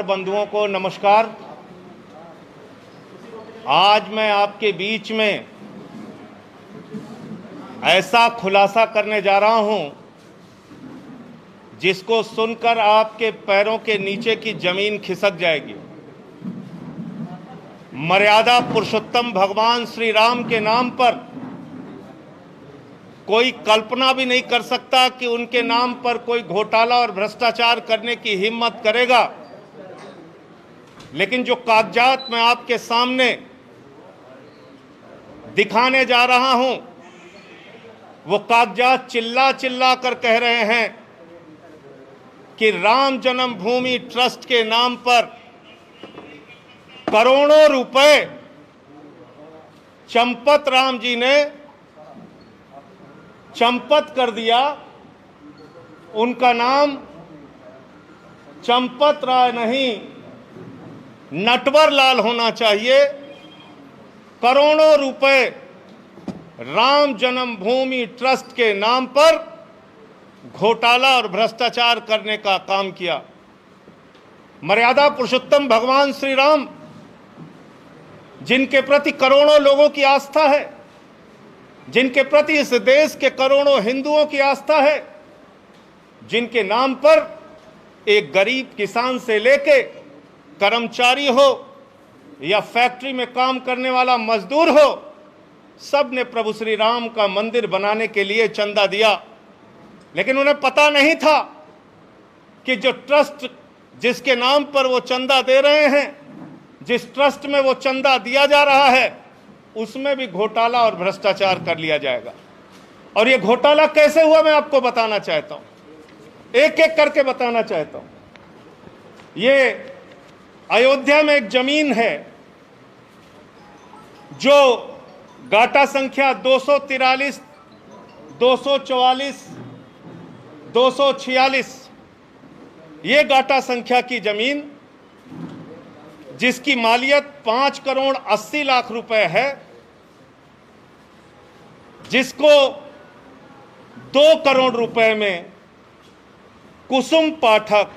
बंधुओं को नमस्कार। आज मैं आपके बीच में ऐसा खुलासा करने जा रहा हूं जिसको सुनकर आपके पैरों के नीचे की जमीन खिसक जाएगी। मर्यादा पुरुषोत्तम भगवान श्री राम के नाम पर कोई कल्पना भी नहीं कर सकता कि उनके नाम पर कोई घोटाला और भ्रष्टाचार करने की हिम्मत करेगा। लेकिन जो कागजात मैं आपके सामने दिखाने जा रहा हूं, वो कागजात चिल्ला चिल्ला कर कह रहे हैं कि राम जन्मभूमि ट्रस्ट के नाम पर करोड़ों रुपए चंपत राम जी ने चंपत कर दिया। उनका नाम चंपत राय नहीं, नटवर लाल होना चाहिए। करोड़ों रुपए राम जन्मभूमि ट्रस्ट के नाम पर घोटाला और भ्रष्टाचार करने का काम किया। मर्यादा पुरुषोत्तम भगवान श्री राम, जिनके प्रति करोड़ों लोगों की आस्था है, जिनके प्रति इस देश के करोड़ों हिंदुओं की आस्था है, जिनके नाम पर एक गरीब किसान से लेके कर्मचारी हो या फैक्ट्री में काम करने वाला मजदूर हो, सब ने प्रभु श्री राम का मंदिर बनाने के लिए चंदा दिया। लेकिन उन्हें पता नहीं था कि जो ट्रस्ट जिसके नाम पर वो चंदा दे रहे हैं, जिस ट्रस्ट में वो चंदा दिया जा रहा है, उसमें भी घोटाला और भ्रष्टाचार कर लिया जाएगा। और ये घोटाला कैसे हुआ मैं आपको बताना चाहता हूं, एक एक करके बताना चाहता हूं। ये अयोध्या में एक जमीन है जो गाटा संख्या 243, 244, 246, ये गाटा संख्या की जमीन, जिसकी मालियत 5 करोड़ 80 लाख रुपए है, जिसको 2 करोड़ रुपए में कुसुम पाठक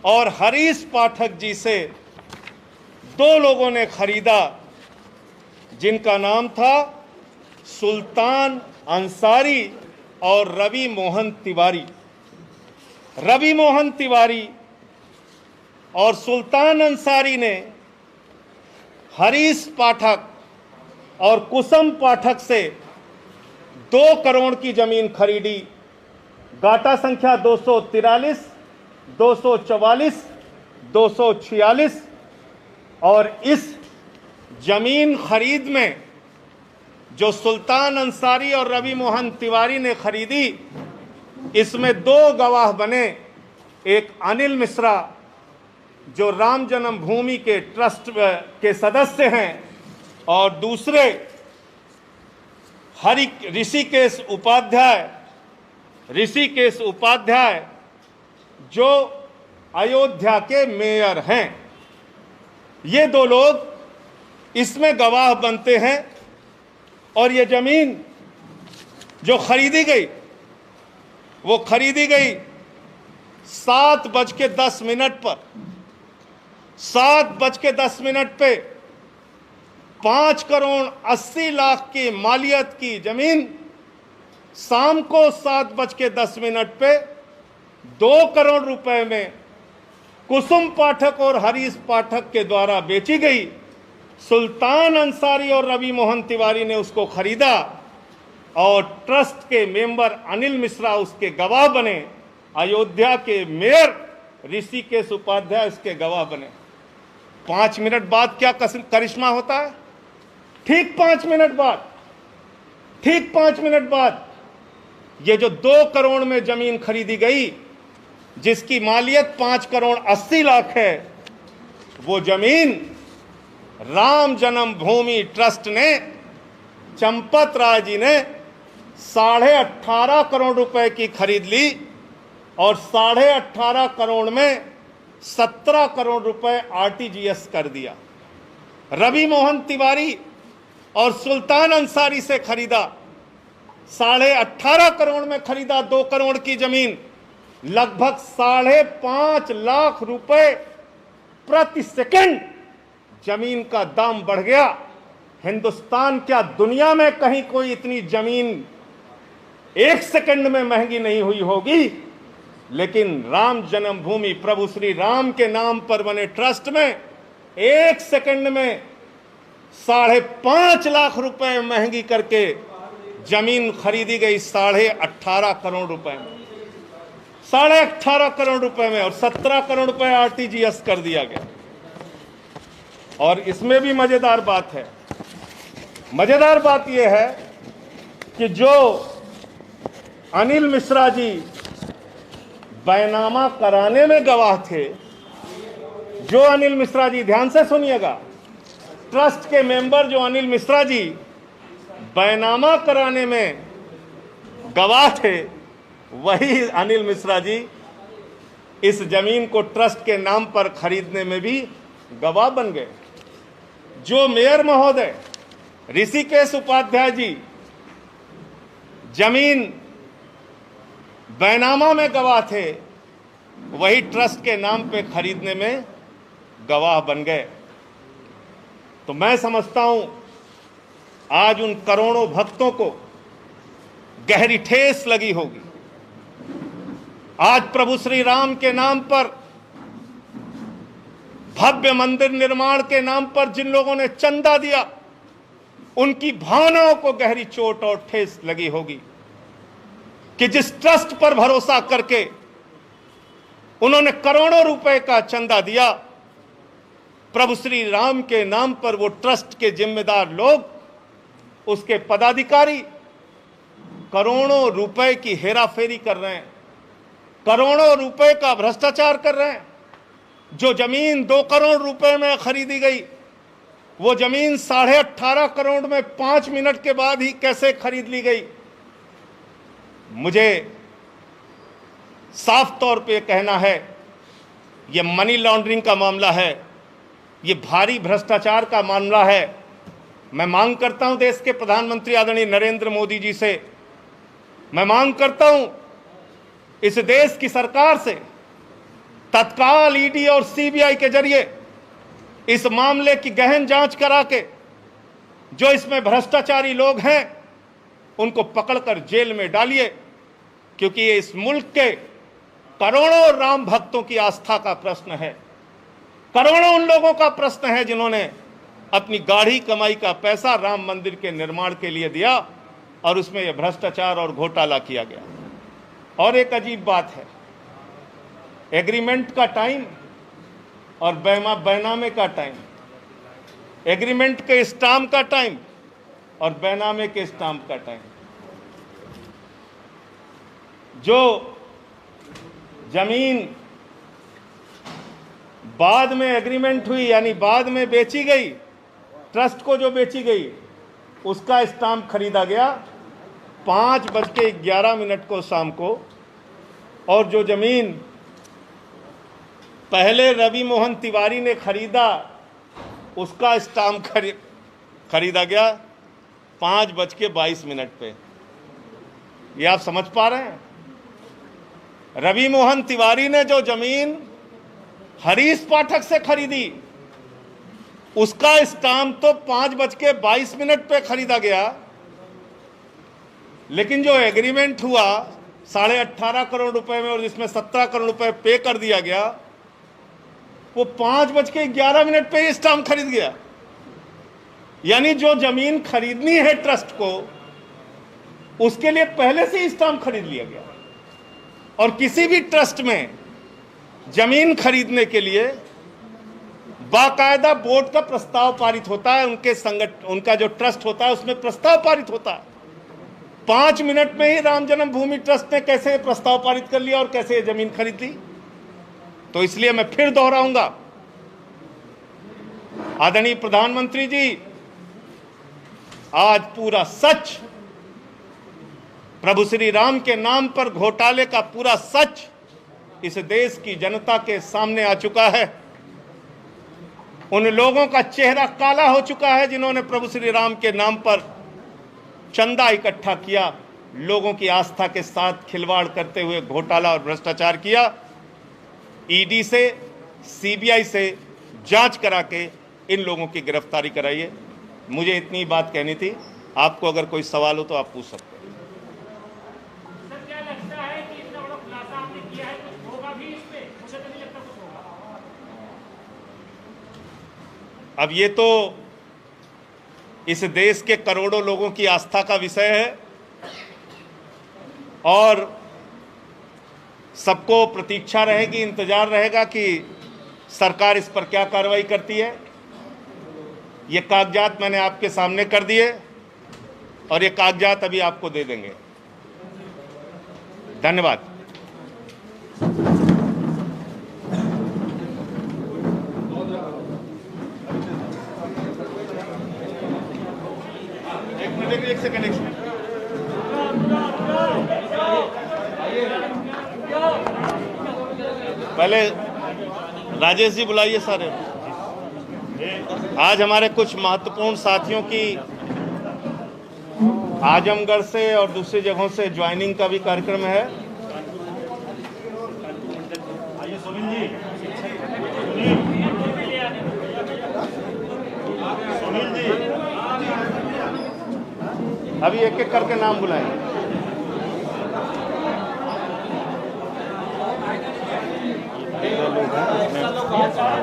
और हरीश पाठक जी से 2 लोगों ने खरीदा, जिनका नाम था सुल्तान अंसारी और रवि मोहन तिवारी। रवि मोहन तिवारी और सुल्तान अंसारी ने हरीश पाठक और कुसुम पाठक से 2 करोड़ की जमीन खरीदी। गाटा संख्या 243, 244, 246। और इस जमीन खरीद में जो सुल्तान अंसारी और रवि मोहन तिवारी ने खरीदी, इसमें 2 गवाह बने। एक अनिल मिश्रा, जो राम जन्मभूमि के ट्रस्ट के सदस्य हैं, और दूसरे ऋषिकेश उपाध्याय जो अयोध्या के मेयर हैं। ये 2 लोग इसमें गवाह बनते हैं। और ये जमीन जो खरीदी गई, वो खरीदी गई 7:10 पर। 7:10 पे 5 करोड़ 80 लाख की मालियत की जमीन शाम को 7:10 पे 2 करोड़ रुपए में कुसुम पाठक और हरीश पाठक के द्वारा बेची गई। सुल्तान अंसारी और रवि मोहन तिवारी ने उसको खरीदा और ट्रस्ट के मेंबर अनिल मिश्रा उसके गवाह बने। अयोध्या के मेयर ऋषिकेश उपाध्याय उसके गवाह बने। 5 मिनट बाद क्या करिश्मा होता है? ठीक 5 मिनट बाद ये जो 2 करोड़ में जमीन खरीदी गई, जिसकी मालियत 5 करोड़ 80 लाख है, वो जमीन राम जन्मभूमि ट्रस्ट ने, चंपत राय जी ने 18.5 करोड़ रुपए की खरीद ली। और 18.5 करोड़ में 17 करोड़ रुपए आरटीजीएस कर दिया। रवि मोहन तिवारी और सुल्तान अंसारी से खरीदा, 18.5 करोड़ में खरीदा 2 करोड़ की जमीन। लगभग 5.5 लाख रुपए प्रति सेकंड जमीन का दाम बढ़ गया। हिंदुस्तान क्या दुनिया में कहीं कोई इतनी जमीन एक सेकंड में महंगी नहीं हुई होगी, लेकिन राम जन्मभूमि प्रभु श्री राम के नाम पर बने ट्रस्ट में एक सेकंड में 5.5 लाख रुपए महंगी करके जमीन खरीदी गई 18.5 करोड़ रुपए में, 18.5 करोड़ रुपए में, और 17 करोड़ रुपए आरटीजीएस कर दिया गया। और इसमें भी मजेदार बात है, मजेदार बात यह है कि जो अनिल मिश्रा जी बैनामा कराने में गवाह थे, जो अनिल मिश्रा जी, ध्यान से सुनिएगा, ट्रस्ट के मेंबर जो अनिल मिश्रा जी बैनामा कराने में गवाह थे, वही अनिल मिश्रा जी इस जमीन को ट्रस्ट के नाम पर खरीदने में भी गवाह बन गए। जो मेयर महोदय ऋषिकेश उपाध्याय जी जमीन बैनामा में गवाह थे, वही ट्रस्ट के नाम पे खरीदने में गवाह बन गए। तो मैं समझता हूं आज उन करोड़ों भक्तों को गहरी ठेस लगी होगी। आज प्रभु श्री राम के नाम पर, भव्य मंदिर निर्माण के नाम पर जिन लोगों ने चंदा दिया, उनकी भावनाओं को गहरी चोट और ठेस लगी होगी कि जिस ट्रस्ट पर भरोसा करके उन्होंने करोड़ों रुपए का चंदा दिया, प्रभु श्री राम के नाम पर वो ट्रस्ट के जिम्मेदार लोग, उसके पदाधिकारी करोड़ों रुपए की हेराफेरी कर रहे हैं, करोड़ों रुपए का भ्रष्टाचार कर रहे हैं। जो जमीन 2 करोड़ रुपए में खरीदी गई, वो जमीन 18.5 करोड़ में 5 मिनट के बाद ही कैसे खरीद ली गई। मुझे साफ तौर पे कहना है, ये मनी लॉन्ड्रिंग का मामला है, ये भारी भ्रष्टाचार का मामला है। मैं मांग करता हूं देश के प्रधानमंत्री आदरणीय नरेंद्र मोदी जी से, मैं मांग करता हूं इस देश की सरकार से, तत्काल ईडी और सीबीआई के जरिए इस मामले की गहन जांच करा के जो इसमें भ्रष्टाचारी लोग हैं उनको पकड़कर जेल में डालिए, क्योंकि ये इस मुल्क के करोड़ों राम भक्तों की आस्था का प्रश्न है। करोड़ों उन लोगों का प्रश्न है जिन्होंने अपनी गाढ़ी कमाई का पैसा राम मंदिर के निर्माण के लिए दिया और उसमें यह भ्रष्टाचार और घोटाला किया गया। और एक अजीब बात है, एग्रीमेंट का टाइम और बैनामे का टाइम, एग्रीमेंट के स्टाम्प का टाइम और बैनामे के स्टाम्प का टाइम। जो जमीन बाद में एग्रीमेंट हुई, यानी बाद में बेची गई, ट्रस्ट को जो बेची गई, उसका स्टाम्प खरीदा गया 5:11 को शाम को, और जो जमीन पहले रवि मोहन तिवारी ने खरीदा, उसका स्टाम्प खरीदा गया 5:22 पे। ये आप समझ पा रहे हैं? रवि मोहन तिवारी ने जो जमीन हरीश पाठक से खरीदी, उसका स्टाम्प तो 5:22 पे खरीदा गया, लेकिन जो एग्रीमेंट हुआ 18.5 करोड़ रुपए में और जिसमें 17 करोड़ रुपए पे कर दिया गया, वो 5:11 पे स्टाम्प खरीद गया। यानी जो जमीन खरीदनी है ट्रस्ट को, उसके लिए पहले से ही स्टाम्प खरीद लिया गया। और किसी भी ट्रस्ट में जमीन खरीदने के लिए बाकायदा बोर्ड का प्रस्ताव पारित होता है, उनका जो ट्रस्ट होता है उसमें प्रस्ताव पारित होता है। 5 मिनट में ही राम जन्मभूमि ट्रस्ट ने कैसे प्रस्ताव पारित कर लिया और कैसे जमीन खरीद ली। तो इसलिए मैं फिर दोहराऊंगा, आदरणीय प्रधानमंत्री जी, आज पूरा सच, प्रभु श्री राम के नाम पर घोटाले का पूरा सच इस देश की जनता के सामने आ चुका है। उन लोगों का चेहरा काला हो चुका है जिन्होंने प्रभु श्री राम के नाम पर चंदा इकट्ठा किया, लोगों की आस्था के साथ खिलवाड़ करते हुए घोटाला और भ्रष्टाचार किया। ईडी से, सीबीआई से जांच करा के इन लोगों की गिरफ्तारी कराइए। मुझे इतनी बात कहनी थी। आपको अगर कोई सवाल हो तो आप पूछ सकते हैं। सर, क्या लगता है कि इतना बड़ा खुलासा आपने किया है, कुछ होगा भी इसमें? मुझे तो नहीं लगता कुछ होगा। अब ये तो इस देश के करोड़ों लोगों की आस्था का विषय है और सबको प्रतीक्षा रहेगी, इंतजार रहेगा कि सरकार इस पर क्या कार्रवाई करती है। ये कागजात मैंने आपके सामने कर दिए और ये कागजात अभी आपको दे देंगे। धन्यवाद। एक सेकंड। पहले राजेश जी बुलाइए सारे। आज हमारे कुछ महत्वपूर्ण साथियों की आजमगढ़ से और दूसरी जगहों से ज्वाइनिंग का भी कार्यक्रम है। आइए सुनील जी। सुनील जी अभी एक एक करके नाम बुलाएंगे।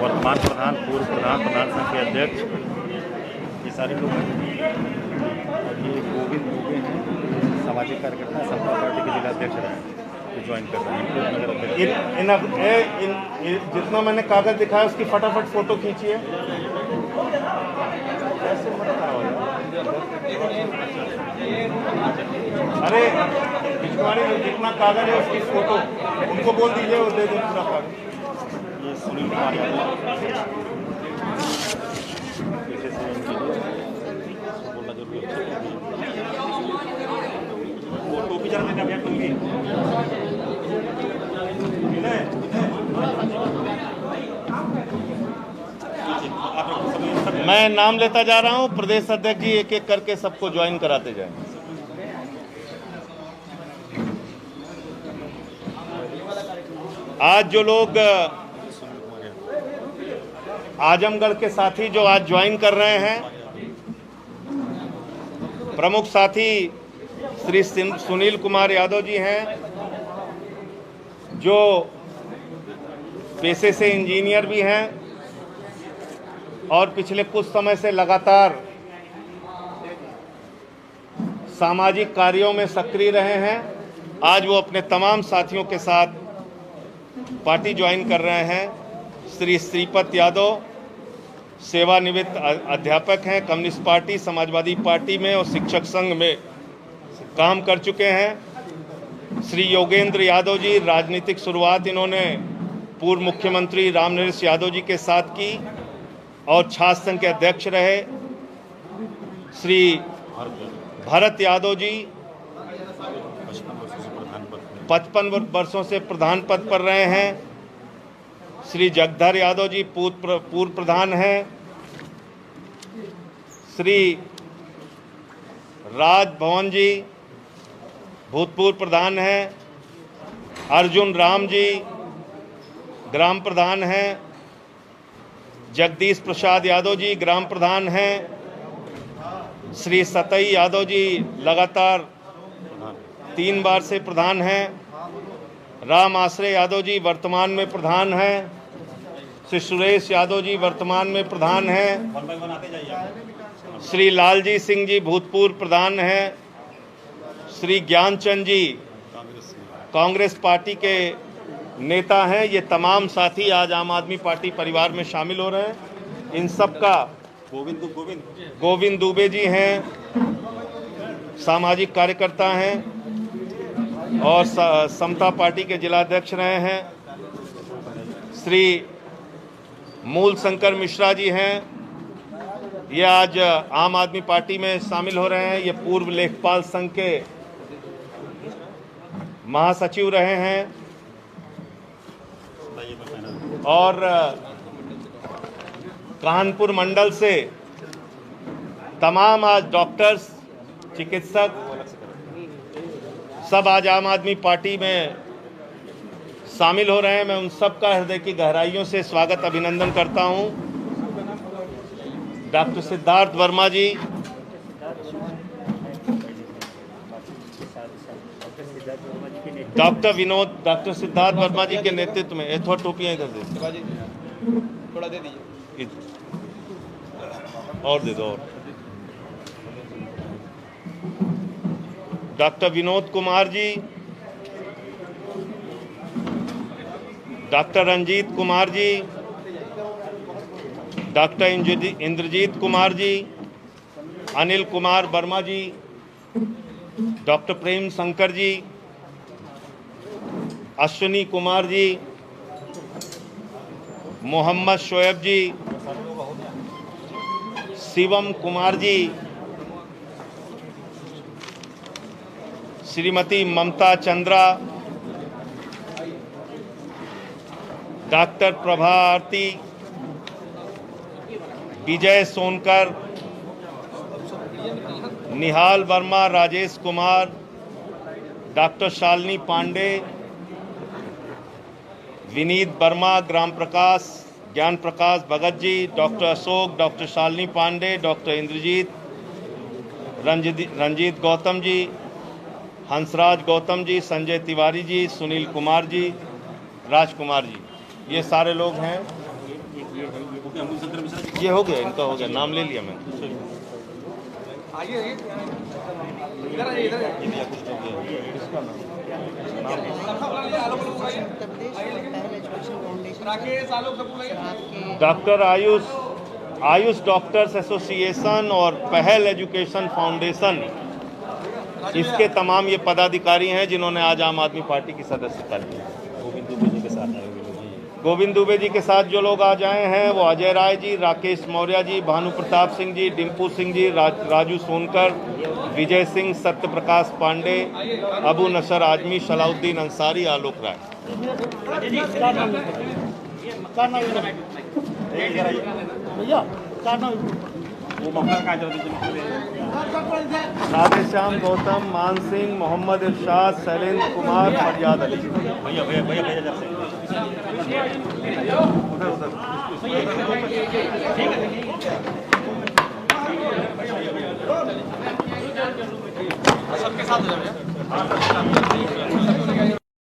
वर्तमान प्रधान, पूर्व प्रधान, प्रधान संघ के अध्यक्ष, ये सारे लोग हैं। और ये गोविंद दुबे हैं, सामाजिक कार्यकर्ता, समता पार्टी के जिला अध्यक्ष रहे हैं, जो ज्वाइन कर रहे हैं। जितना मैंने कागज दिखाया उसकी फटाफट फोटो खींचिए। अरे भिजवाड़ी में जितना कागज है उसकी फोटो उनको बोल दीजिए, वो दे दें पूरा कागज। ये सुनील कुमार यादव पीछे से बोलना जरूरी है। वो टोपी जरा देना भैया, टोपी मैं नाम लेता जा रहा हूं। प्रदेश अध्यक्ष जी एक एक करके सबको ज्वाइन कराते जाएंगे। आज जो लोग आजमगढ़ के साथी जो आज ज्वाइन कर रहे हैं, प्रमुख साथी श्री सुनील कुमार यादव जी हैं, जो पेशे से इंजीनियर भी हैं और पिछले कुछ समय से लगातार सामाजिक कार्यों में सक्रिय रहे हैं। आज वो अपने तमाम साथियों के साथ पार्टी ज्वाइन कर रहे हैं। श्री श्रीपत यादव सेवानिवृत्त अध्यापक हैं, कम्युनिस्ट पार्टी, समाजवादी पार्टी में और शिक्षक संघ में काम कर चुके हैं। श्री योगेंद्र यादव जी, राजनीतिक शुरुआत इन्होंने पूर्व मुख्यमंत्री रामनरेश यादव जी के साथ की और छात्र संघ के अध्यक्ष रहे। श्री भरत यादव जी 55 वर्षों से प्रधान पद पर रहे हैं। श्री जगधर यादव जी पूर्व प्रधान हैं। श्री राजभवन जी भूतपूर्व प्रधान हैं। अर्जुन राम जी ग्राम प्रधान हैं। जगदीश प्रसाद यादव जी ग्राम प्रधान हैं। श्री सतई यादव जी लगातार 3 बार से प्रधान हैं। राम आश्रय यादव जी वर्तमान में प्रधान हैं। श्री सुरेश यादव जी वर्तमान में प्रधान हैं। श्री लालजी सिंह जी भूतपूर्व प्रधान हैं। श्री ज्ञानचंद जी कांग्रेस पार्टी के नेता हैं। ये तमाम साथी आज आम आदमी पार्टी परिवार में शामिल हो रहे हैं। इन सब का गोविंद दुबे जी हैं, सामाजिक कार्यकर्ता हैं और समता पार्टी के जिलाध्यक्ष रहे हैं। श्री मूल शंकर मिश्रा जी हैं, ये आज आम आदमी पार्टी में शामिल हो रहे हैं। ये पूर्व लेखपाल संघ के महासचिव रहे हैं। और कानपुर मंडल से तमाम आज डॉक्टर्स, चिकित्सक सब आज आम आदमी पार्टी में शामिल हो रहे हैं। मैं उन सब का हृदय की गहराइयों से स्वागत अभिनंदन करता हूं। डॉक्टर सिद्धार्थ वर्मा जी, डॉक्टर सिद्धार्थ वर्मा जी के नेतृत्व में, थोड़ा टोपियां इधर दे, थोड़ा दे दीजिए और दे दो। और doctor Vinod Kumar ji, doctor Ranjit Kumar ji, doctor Indrajit Kumar ji, Anil Kumar Verma ji, doctor Prem Shankar ji, Ashwini Kumar ji, Mohammad Shoaib ji, Shivam Kumar ji, Shrimati Mamta Chandra, doctor Prabha Aarti, Vijay Sonkar, Nihal Verma, Rajesh Kumar, doctor Shalini Pandey, Vineet Verma, ग्राम Prakash, Gyan Prakash Bhagat ji, doctor Ashok, doctor Shalini Pandey, doctor Indrajit, Ranjit Gautam ji, Hansraj Gautam ji, Sanjay Tiwari ji, Sunil Kumar ji, Rajkumar ji, ये सारे लोग हैं। ये हो गया, इनका हो गया, नाम ले लिया मैंने। डॉक्टर आयुष डॉक्टर्स एसोसिएशन और पहल एजुकेशन फाउंडेशन, इसके तमाम ये पदाधिकारी हैं जिन्होंने आज आम आदमी पार्टी की सदस्यता ली। गोविंद दुबे जी के साथ जो लोग आज आए हैं वो अजय राय जी, राकेश मौर्य जी, भानु प्रताप सिंह जी, डिम्पू सिंह जी, राजू सोनकर, विजय सिंह, सत्य प्रकाश पांडे, अबू नसर आजमी, सलाउद्दीन अंसारी, आलोक राय। राधेश्याम गौतम, मान सिंह, मोहम्मद इरशाद, शैलेंद्र कुमार, फरियाद अली। भैया भैया भैया भैया सबके साथ हो जाए।